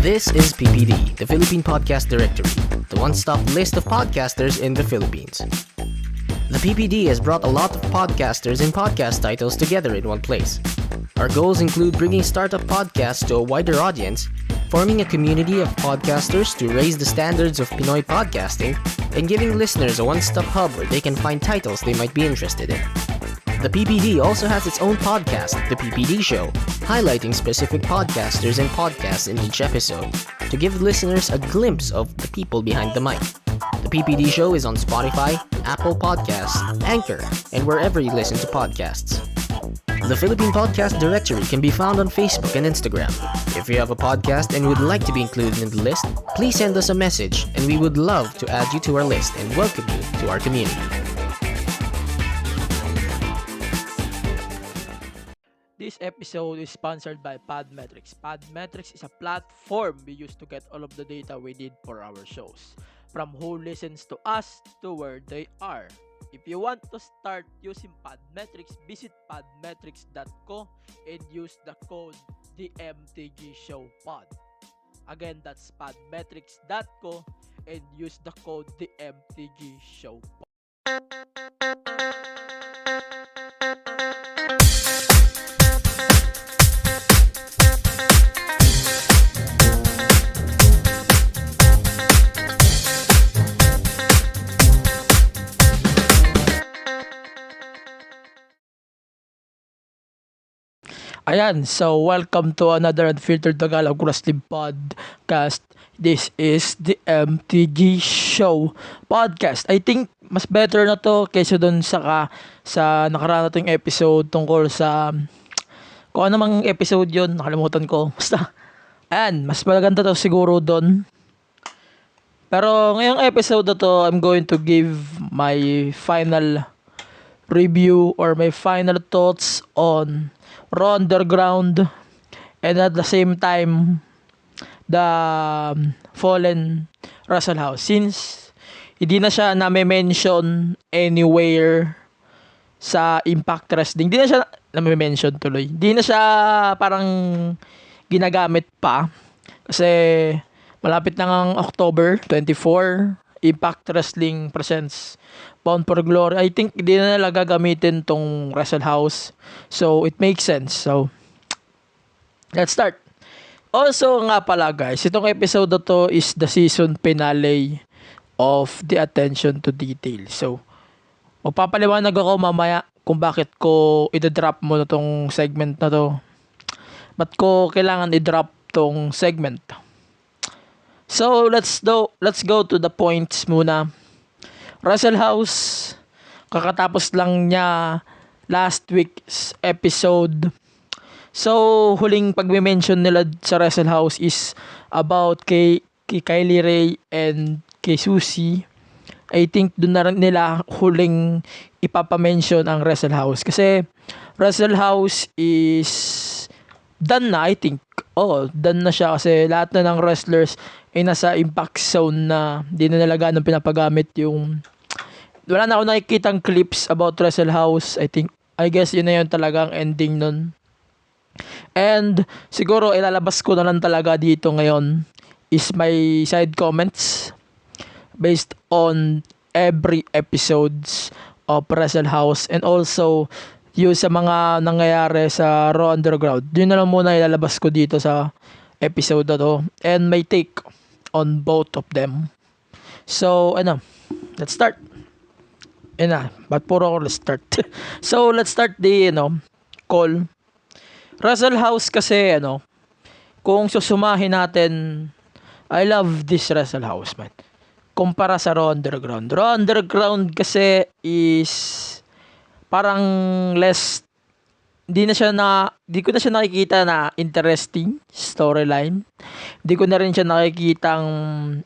This is PPD, the Philippine Podcast Directory, the one-stop list of podcasters in the Philippines. The PPD has brought a lot of podcasters and podcast titles together in one place. Our goals include bringing startup podcasts to a wider audience, forming a community of podcasters to raise the standards of Pinoy podcasting, and giving listeners a one-stop hub where they can find titles they might be interested in. The PPD also has its own podcast, The PPD Show, highlighting specific podcasters and podcasts in each episode to give listeners a glimpse of the people behind the mic. The PPD Show is on Spotify, Apple Podcasts, Anchor, and wherever you listen to podcasts. The Philippine Podcast Directory can be found on Facebook and Instagram. If you have a podcast and would like to be included in the list, please send us a message and we would love to add you to our list and welcome you to our community. This episode is sponsored by Podmetrics. Podmetrics is a platform we use to get all of the data we need for our shows, from who listens to us to where they are. If you want to start using Podmetrics, visit podmetrics.co and use the code DMTGShowPod. Again, that's podmetrics.co and use the code DMTGShowPod. Ayan, so welcome to another Unfiltered Tagalog Wrestling Podcast. This is the MTG Show Podcast. I think mas better na to kaysa dun sa nakaraan nating episode tungkol sa kung ano mang episode yon, nakalimutan ko. Basta, ayan, mas maganda to siguro dun. Pero ngayong episode na to, I'm going to give my final review or my final thoughts on Raw Underground and at the same time the Fallen Russell House, since hindi na siya na-mention anywhere sa Impact Wrestling. Hindi na siya na-mention tuloy. Hindi na siya parang ginagamit pa kasi malapit na ang October 24, Impact Wrestling presents Bound for Glory. I think hindi na nila gagamitin tong Wrestle House. So, it makes sense. So, let's start. Also nga pala guys, itong episode na to is the season finale of The Attention to Detail. So, magpapaliwanag ako mamaya kung bakit ko i-drop mo na tong segment na to. Ba't ko kailangan i-drop tong segment? So, let's go to the points muna. Russell House, kakatapos lang niya last week's episode. So, huling pag-mention nila sa Russell House is about kay Kylie Ray and kay Susie. I think doon na rin nila huling ipapamention ang Russell House. Kasi Russell House is done na, I think. Done na siya kasi lahat na ng wrestlers ay nasa impact zone na di na nila ganun pinapagamit yung wala na ako nakikitang clips about Wrestle House. I guess yun na yun talagang ending nun. And siguro ilalabas ko na lang talaga dito ngayon is my side comments based on every episodes of Wrestle House and also yung sa mga nangyayari sa Raw Underground. Yun na lang muna ilalabas ko dito sa episode na to and my take on both of them. So, let's start. But puro ako let's start. So, let's start the, call. Russell House kasi, kung susumahin natin, I love this Russell House, man. Kumpara sa Raw Underground. Raw Underground kasi is parang less, di ko na siya nakikita na interesting storyline. Di ko na rin siya nakikitang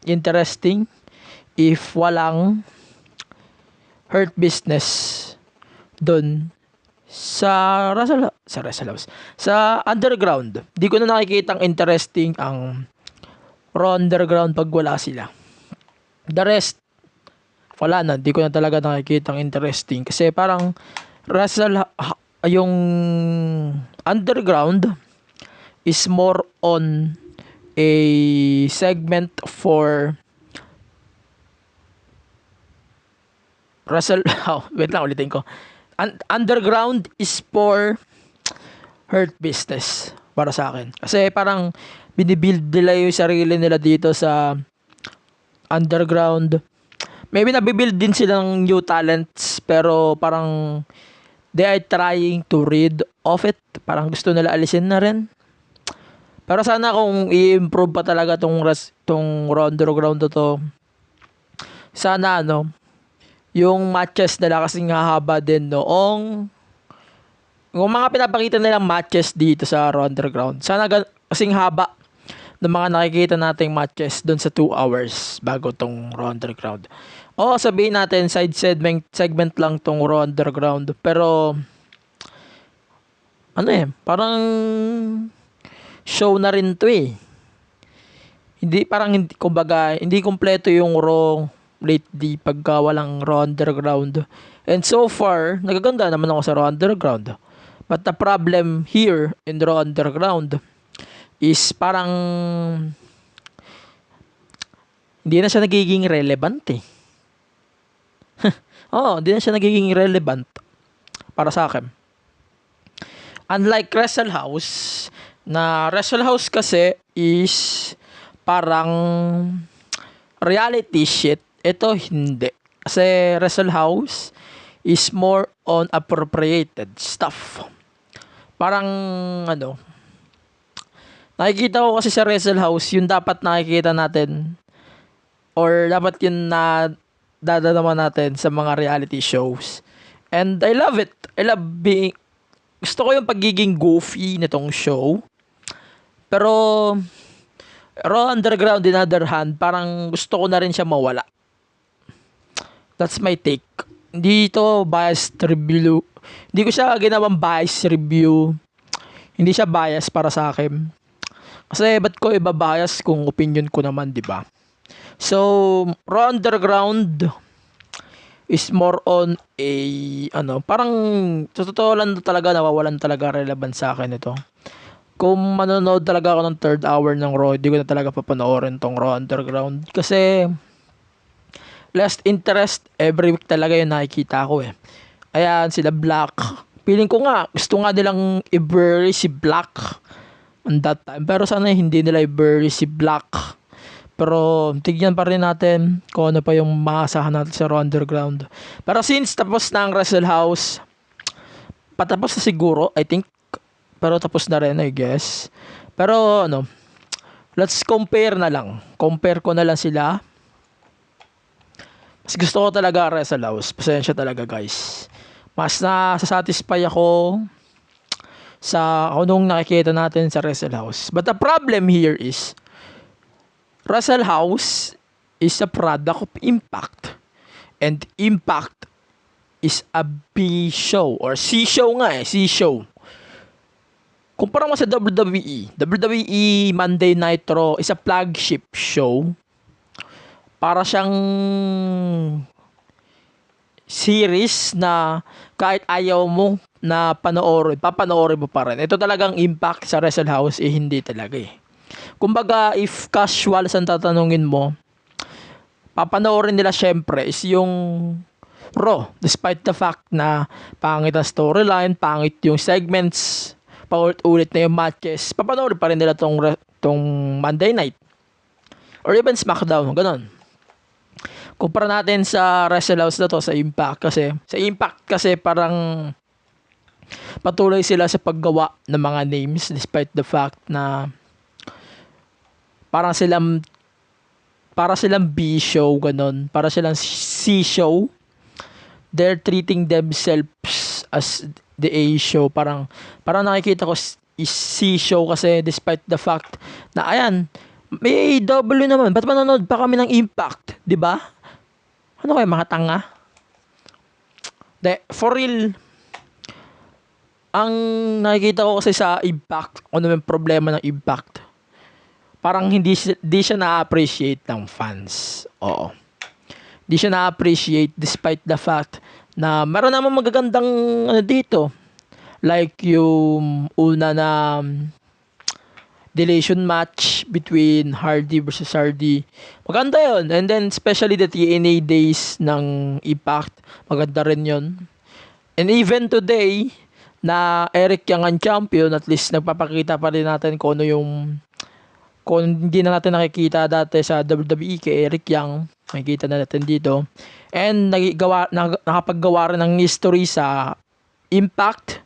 interesting if walang Hurt Business dun sa Russell House. Sa Underground, di ko na nakikitang interesting ang Raw Underground pag wala sila. The rest, wala na. Di ko na talaga nakikitang interesting kasi parang yung Underground is more on a segment for Russell. Oh, wait lang, ulitin ko. Underground is for Hurt Business para sa akin. Kasi parang binibuild nila yung sarili nila dito sa underground. Maybe nabibuild din sila ng new talents, pero parang they are trying to rid of it. Parang gusto nila alisin na rin. Pero sana kung i-improve pa talaga tong underground to, sana yung matches nila kasing hahaba din noong yung mga pinapakita nilang matches dito sa Raw Underground. Sana kasing haba ng mga nakikita nating matches doon sa 2 hours bago tong Raw Underground. O sabihin natin side segment lang tong Raw Underground, pero parang show na rin to eh. Hindi kompleto yung Raw lately pagka walang Raw Underground. And so far, nagaganda naman ako sa Raw Underground. But the problem here in Raw Underground is parang hindi na siya nagiging relevant eh. Hindi na siya nagiging relevant para sa akin. Unlike Wrestle House, na Wrestle House kasi is parang reality shit. Ito hindi. Kasi Wrestle House is more on appropriated stuff. Parang nakikita ko kasi sa Wrestle House, yung dapat nakikita natin or dapat yun na dadalaman natin sa mga reality shows. And I love it. Gusto ko yung pagiging goofy nitong show. Pero Raw Underground, in other hand, parang gusto ko na rin siya mawala. That's my take. Hindi ito biased review. Hindi ko siya ginawang biased review. Hindi siya bias para sa akin. Kasi ba't ko iba-bias kung opinion ko naman, di ba? So, Raw Underground is more on a parang sa totoo lang talaga nawawalan talaga relevant sa akin ito. Kung manonood talaga ako ng 3rd hour ng Raw, hindi ko na talaga papanoorin tong Raw Underground kasi less interest every week talaga yung nakikita ko eh. Ayan, sila Black. Feeling ko nga, gusto nga nilang i-bury si Black on that time. Pero sana hindi nila i-bury si Black. Pero tignan pa rin natin kung ano pa yung maasahan natin sa Raw Underground. Pero since tapos na ang Wrestle House, patapos na siguro, I think. Pero tapos na rin, I guess. Pero let's compare na lang. Compare ko na lang sila. Mas gusto ko talaga Wrestle House. Pasensya talaga guys. Mas satisfy ako sa nung nakikita natin sa Wrestle House. But the problem here is Wrestle House is a product of Impact. And Impact is a B show. Or C show nga eh. C show. Kumpara mo sa WWE. WWE Monday Night Raw is a flagship show. Para siyang series na kahit ayaw mo na papanoorin mo pa rin. Ito talagang Impact sa Wrestle House hindi talaga eh. Kumbaga, if casual ang tatanungin mo, papanoorin nila syempre is yung Raw. Despite the fact na pangit ang storyline, pangit yung segments, paulit-ulit na yung matches, papanoorin pa rin nila tong Monday Night. Or even SmackDown, ganon. Kumpara natin sa Wrestle House na to sa Impact kasi parang patuloy sila sa paggawa ng mga names despite the fact na para silang B show ganon, para silang C show. They're treating themselves as the A show. Parang nakikita ko is C show kasi despite the fact na ayan, may AEW naman. Ba't manonood pa kami ng Impact? 'Di ba? Ano kayo, mga tanga? For real, ang nakikita ko kasi sa Impact, ano yung problema ng Impact, parang hindi siya na-appreciate ng fans. Oo. Hindi siya na-appreciate despite the fact na meron naman magagandang dito. Like yung una na deletion match between Hardy versus Hardy. Maganda yun. And then, especially the TNA days ng Impact. Maganda rin yun. And even today, na Eric Young ang champion, at least nagpapakita pa rin natin kung ano yung, kung hindi na natin nakikita dati sa WWE kay Eric Young, makikita na natin dito. And nakapaggawa rin ng history sa Impact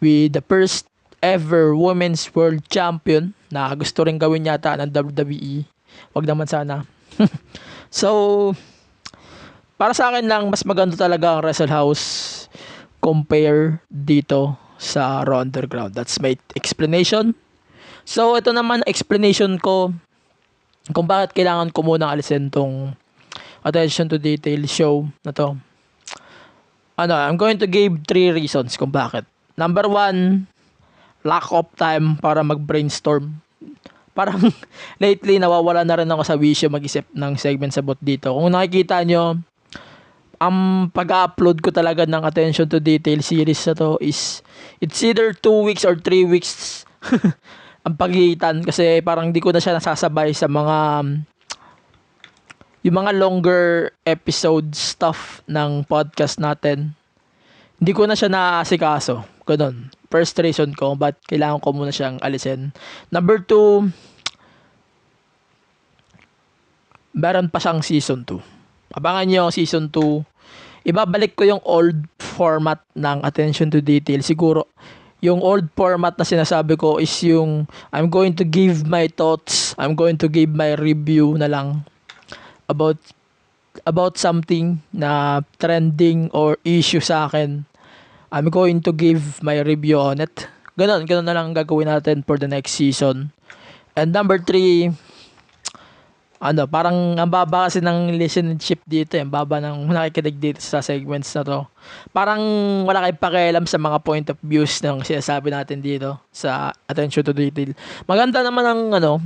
with the first ever Women's World Champion na gusto rin gawin yata ng WWE. Wag naman sana. So, para sa akin lang, mas maganda talaga ang Wrestle House compare dito sa Raw Underground. That's my explanation. So, ito naman explanation ko kung bakit kailangan ko munang alisin tong attention to detail show na to. I'm going to give 3 reasons kung bakit. Number 1, lack of time para mag-brainstorm. Parang lately nawawala na rin ako sa wisyo mag-isip ng segments about dito. Kung nakikita nyo, ang pag-upload ko talaga ng attention to detail series na to is it's either 2 weeks or 3 weeks ang pagitan kasi parang di ko na siya nasasabay sa yung mga longer episode stuff ng podcast natin. Hindi ko na siya naasikaso. Ganun. First reason ko, but kailangan ko muna siyang alisin. Number 2, meron pa siyang season 2. Abangan nyo season 2. Ibabalik ko yung old format ng attention to detail. Siguro, yung old format na sinasabi ko is yung I'm going to give my thoughts, I'm going to give my review na lang about something na trending or issue sa akin. I'm going to give my review on it. Ganun na lang gagawin natin for the next season. And number 3, parang ang baba kasi ng listenership dito, ang baba ng nakikinig dito sa segments na to. Parang wala kayong pakialam sa mga point of views ng sinasabi natin dito sa attention to detail. Maganda naman ang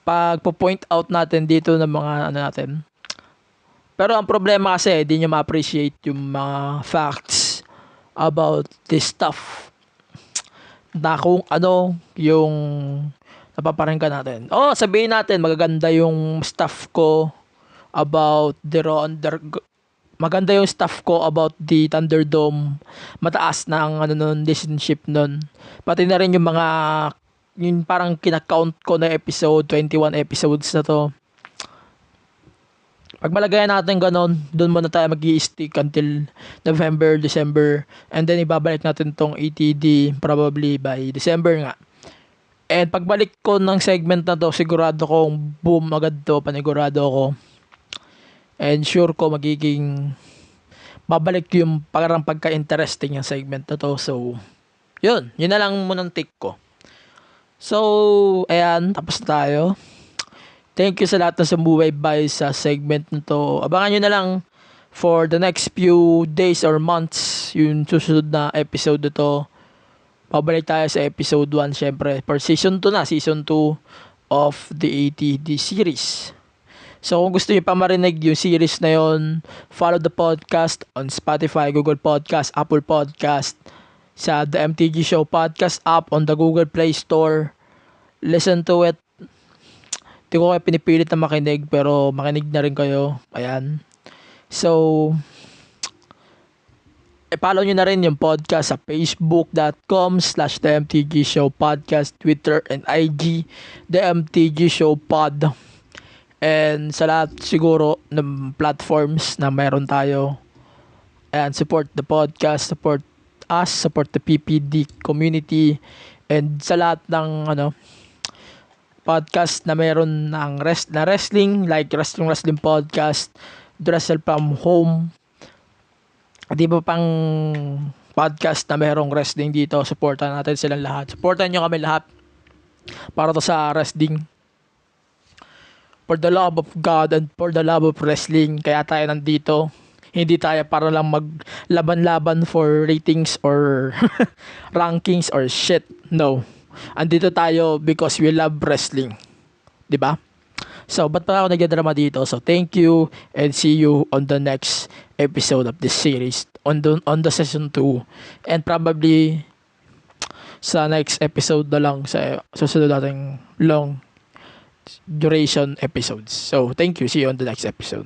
pagpo-point out natin dito ng mga natin. Pero ang problema kasi, di nyo ma-appreciate yung mga facts about this stuff. Na kung ano yung napaparinggan natin. Sabihin natin, magaganda yung stuff ko about the maganda yung stuff ko about the Thunderdome. Mataas na ang listenership nun. Pati na rin yung mga yung parang kinakount ko na episode, 21 episodes na to. Pag malagayan natin ganon, doon muna tayo mag-i-stick until November, December, and then ibabalik natin tong ATD probably by December nga. And pagbalik ko ng segment na to, sigurado kong boom agad to, panigurado ko. And sure ko magiging babalik yung parang pagka-interesting yung segment na to. So, yun na lang munang take ko. So, ayan, tapos na tayo. Thank you sa lahat na sumubaybay sa segment na to. Abangan nyo na lang for the next few days or months yung susunod na episode na to. Pabalik tayo sa episode 1 syempre. For season 2 na, season 2 of the ATD series. So kung gusto niyo pa marinig yung series na yon, follow the podcast on Spotify, Google Podcast, Apple Podcast, sa The MTG Show Podcast app on the Google Play Store. Listen to it. Hindi ko kayo pinipilit na makinig, pero makinig na rin kayo. Ayan. So, follow nyo na rin yung podcast sa facebook.com/The MTG Show Podcast, Twitter and IG, The MTG Show Pod. And sa lahat siguro ng platforms na meron tayo. Ayan, support the podcast, support us, support the PPD community, and sa lahat ng podcast na meron ng wrestling, like Wrestling Podcast, Wrestle from Home, at iba pang podcast na merong wrestling dito. Supportan natin silang lahat. Supportan nyo kami lahat para to sa wrestling. For the love of God and for the love of wrestling, kaya tayo nandito. Hindi tayo para lang maglaban-laban for ratings or rankings or shit. No. Andito tayo because we love wrestling. 'Di ba? So, ba't pa ako nagdadrama dito? So, thank you and see you on the next episode of this series on the season 2. And probably sa next episode na lang sa susunod nating long duration episodes. So, thank you. See you on the next episode.